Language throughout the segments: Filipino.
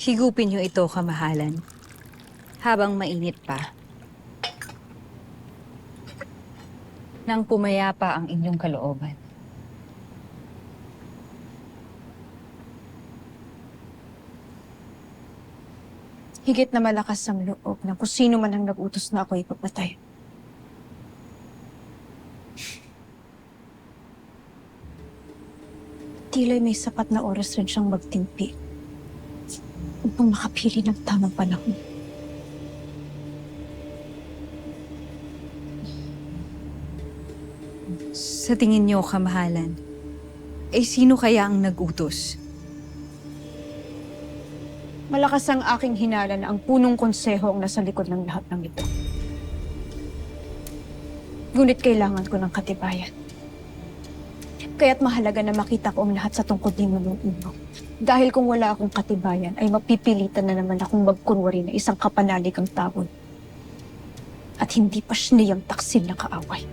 Higupin niyo ito, kamahalan, habang mainit pa. Nang pumayapa ang inyong kalooban. Higit na malakas ang loob na kung sino man ang nag-utos na ako ipapatay. Tila'y may sapat na oras rin siyang magtimpi upang makapili ng tamang panahon. Sa tingin niyo, kamahalan, sino kaya ang nag-utos? Malakas ang aking hinala na ang punong konseho ang nasa likod ng lahat ng ito. Ngunit kailangan ko ng katibayan. Kaya't mahalaga na makita ko ang lahat sa tungkod ni Manong Uno. Dahil kung wala akong katibayan, ay mapipilitan na naman akong magkunwari na isang kapanalig tawon. At hindi pa siniyang taksil na kaaway.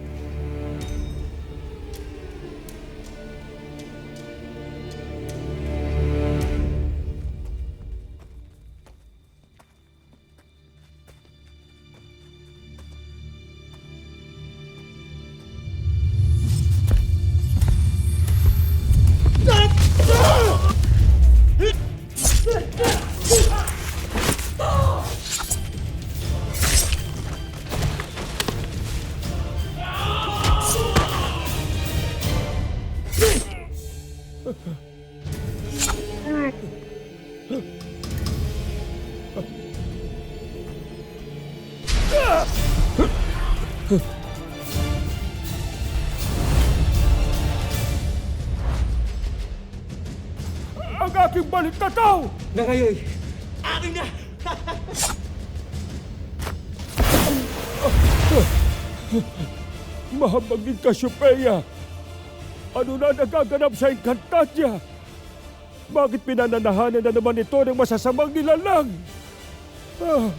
Ang aking baliktataw! Na ngayon, akin na! Mahabagin Cassiopeia! Ano na nagaganap sa Encantadia? Bakit pinananahanan na naman ito ng masasamang nilalang? Ah.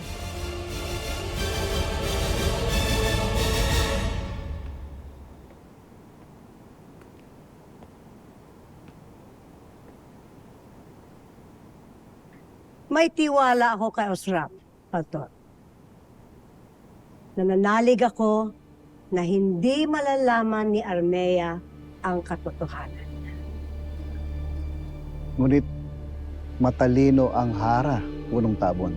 May tiwala ako kay Osram, Pastor. Nananalig ako na hindi malalaman ni Armea ang katotohanan. Ngunit matalino ang Hara, punong tabon.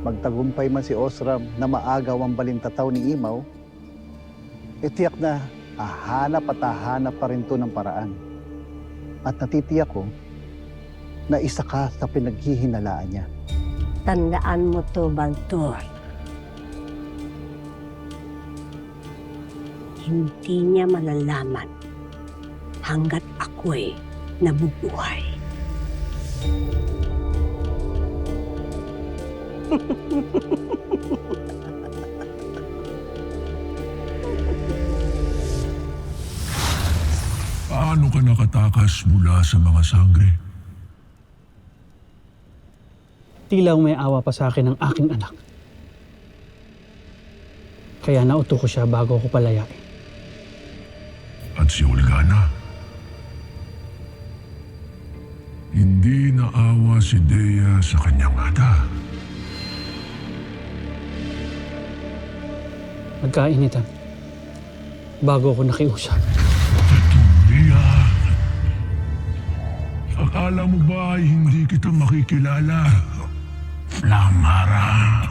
Magtagumpay man si Osram na maagaw ang balintataw ni Imaw, tiyak na hahanap at hahanap pa rin to ng paraan. At natitiyak ko na isa ka sa pinaghihinalaan niya. Tandaan mo to, Baltor. Hindi niya malalaman hanggat ako'y nabubuhay. Paano ka nakatakas mula sa mga sangre? Tila may awa pa sa akin ng aking anak. Kaya nauto ko siya bago ako palayain. At si Olgana? Hindi naawa si Dea sa kanyang ada. Nagkainitan. Bago ako nakiusap. Dea, akala mo ba ay hindi kita makikilala? Lamara.